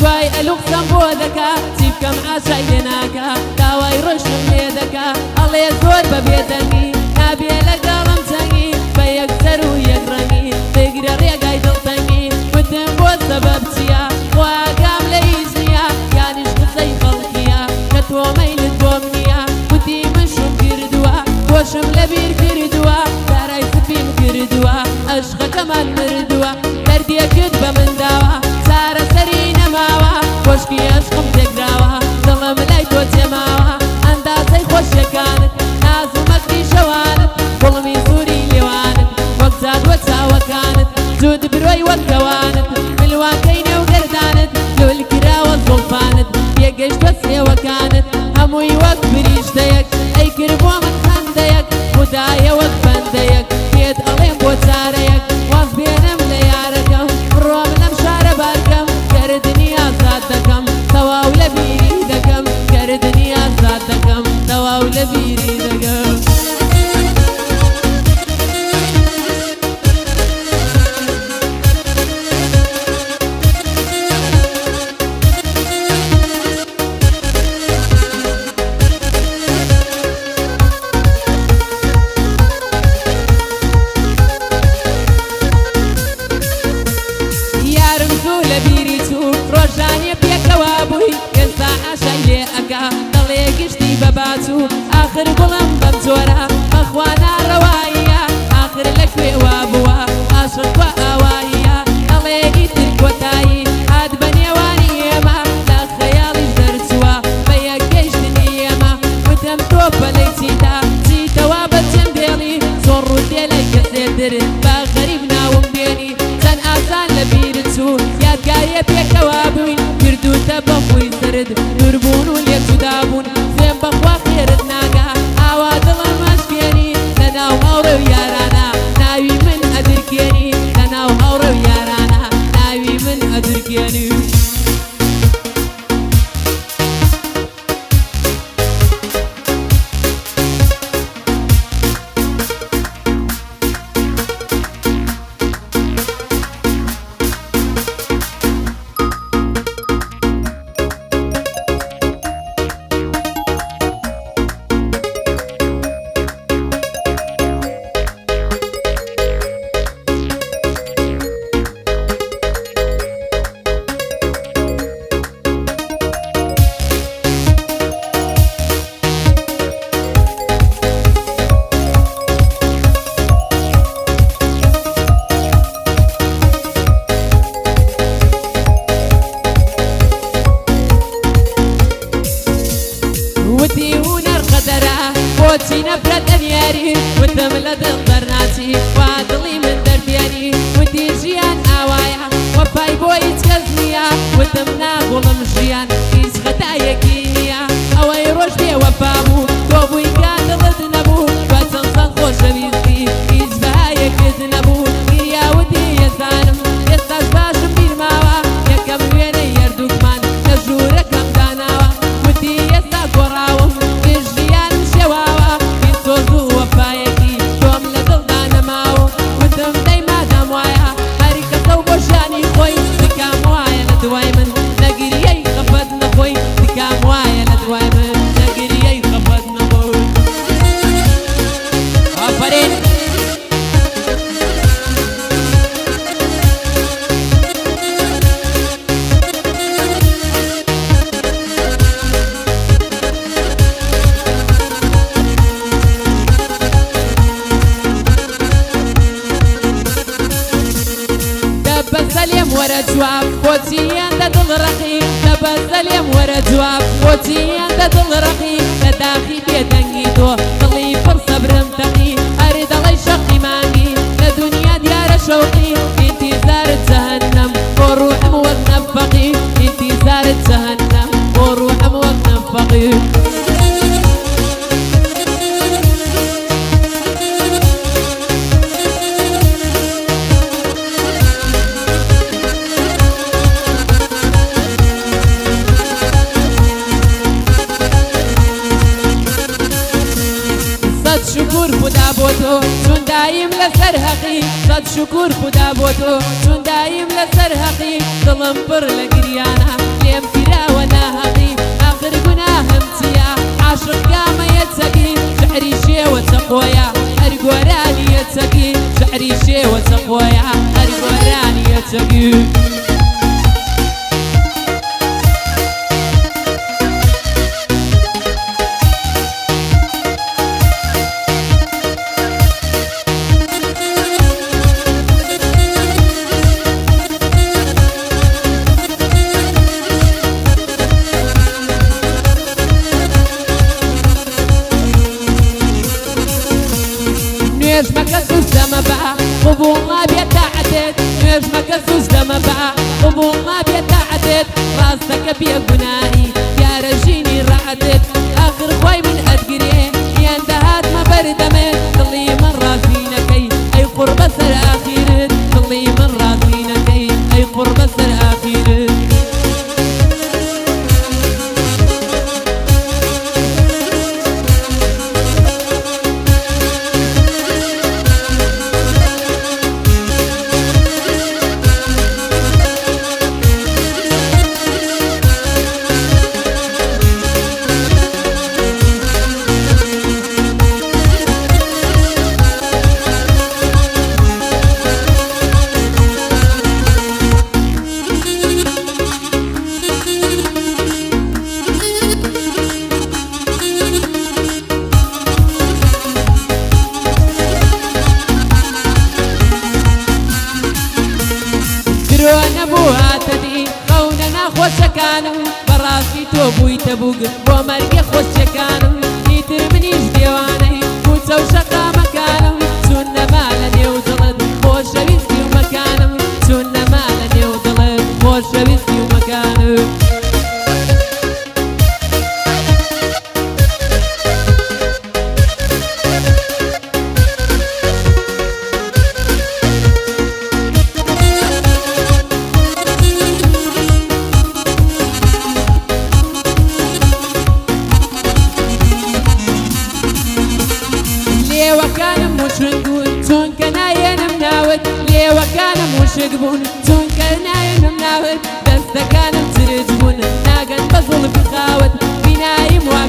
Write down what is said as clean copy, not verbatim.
دوای ئەلوقسەم بۆ دەکا چی بکەم ئاشای لێ ناکا داوای ڕۆژم لێ دەکا ئەڵێ زۆر بە بێدەنگی نابێ لەگەڵم جەنگی بە یەکسەر و یەکڕەنگی بگرە ڕێگای دڵتەنگی وتم بۆ سەبەب چییە خواگام لە هیچ نییە یانیش قسەی خەڵکیە کە تۆ مەیلت بۆم نییە وتی من شوم کردووە خۆشم لەبیر کردووە دارای سپیم کردووە عەشقەکەمان مردووە دەردێکت بە من داوە سارە سەری نەماوە خۆشکی عەشقم تێکراوە دڵم لای تۆ جێماوە ئەندازەی خۆشیەکانت ناز و مەکری شەوانت گوڵمی سووری لێوانت وەک جادوە چاوەکانت جوود برۆی وەک کەوانت ملوانکەی نێوگەردانت لۆل کراوە زوڵفانت پێگەیشتە سێوەکانت هەمووی وەک فریشتەیەک ئەی کرد بۆ من خەندەیەک خودایە وەک بەندەیەک پێت ئەڵێم بۆ چارەیەک واز بێنم لە یارەکەم بڕۆم لەم شارە بارکەم کردنی ئازاد دەکەم تەواو لە بیری دەکەم کردنی ئازاد دەکەم تەواو لە بیری دەکەم ڕۆژانێ پێکەوە بووی ئێستا ئاشای لێ ئەکا دەڵێ گشتی بە باچوو ئاخر گوڵم بەم جۆرە بەخوا ناڕەواییە ئاخر لەکوێوە بووە عاشق بە ئاواییە دەڵێ ئیتر کۆتایی هات بە نێوانی ئێمە لە خەیاڵیش دەرچووە بە یەک گەیشتنی ئێمە وتم تۆ بەلەی چیتا چیتەوە بە چەندێڵی زۆر ڕوودێ لەی کەسێتر بە غەریب ناوم بێنی چەند ئاسان لە بیرت چوو یادگاریە پێکەوە بووین کردوتە بە خۆی سرد دووربوون و لێک جودابوون سێم بەخوا خێرت ناگا ئاوا دڵم ئەشکێنی لە ناو هاوڕێ و یارانە ناوی من ئەدرکێنی لە ناو هاوڕێ و یارانە ناوی من ئەدرکێنی وتی هونەر قەدەرە بۆچی نەفرەت ئەنیاری وتم لە دڵ دەرناچی وا دڵی من دەربێنی وتی ژیان ئاوایە وەفای بۆ هیچ کەس نییە وتم ناگوڵم ژیان هیچ خەتایەکی نییە ئەوەی ڕۆژ بێوەفا بوو تۆ بووی کا دڵت نەبوو بە چەند چەند خۆشەویستی هیچ بەهایەکت نەبوو گریاوتی ێزانم ئێستاش باشم بیرماوە یەکەم وێنەی هەردووکمان لە ژوورەکەم داناوە وتی ئێستا گۆڕاوم ژیان شێواوە هیچ تۆز و وەفایەکی تۆم لە دڵدا نەماوە وتم دەی مادام وایە هەر کەسە و بۆ ژیانی خۆی تکام وایە لە دوای من لە گریەی خەفەت نەخۆی تکام وایە لە دوای من لە گریەی خەفەت نەخۆی ئافەرین دەبەزەلێم وەرە جواب بۆچییان دە دڵڕەقی دەبەزەلێم وەرە جواب بۆچییان دە دڵڕەقی لە داخی بێدەنگی تۆ دڵی پڕ سەبرم تەقی هەرێ دەڵی شەقی مانگی لە دونیا دیارە شەوقی ئینتیزارت جەهەنەم بۆ ڕوحم وەک نەفەقی ئینتیزارت جەهەنەم بۆ ڕوحم وەک نەفەقی شکر خدا بۆ تۆ چون دایم لەسەر حەقی سەد شکر خدا بۆ تۆ چون دایم لەسەر حەقی دڵم پڕ لە گریانە لێم پیراوە ناحەقی آخر گوناهم چییە عاشق گامەیە چەکی شعری شێوە چەقۆیە هەر گۆرانیە چەکی شعری شێوە چەقۆیە هەر گۆرانیە چەکی نوێژ مەکە سوز دەمە بە قبوڵ نابێت تاعەتێت نوێژ مەکە سوز دەمە بە قبوڵ نابێت تاعەتێت ڕاستەکە بێگوناهی دیارە ژینی ڕەحەتێت ئاخر خۆی من ئەدگرێ یان دەهاتمە بەردەمێت دڵی من ڕازی نەکەی ئەی قوڕ بەسەر ئاخیرت دڵی من ڕازی نەکەی ئەی قوڕ بەسەر ئاخیرت نەبووهاتەدی خەونە ناخۆشەکانم بەڕاستی تۆ بوویتە بووگ بۆ مەرگە خۆشیەکانم ئیتر منیش دێوانەی کوچە و شەقامەکانم چون نەما لە نێو دڵت خۆشەویستی و مەکانم چون نەما لە نێو دڵت خۆشەویستی و مەکانم لێوەکانم مشک بوون چونکە نایەنم ناوت لێوەکانم مشک بوون چونکە نایەنم ناوت دەستەکانم چرج بوون ناگەن بە زوڵ بخاوت بیناییم وا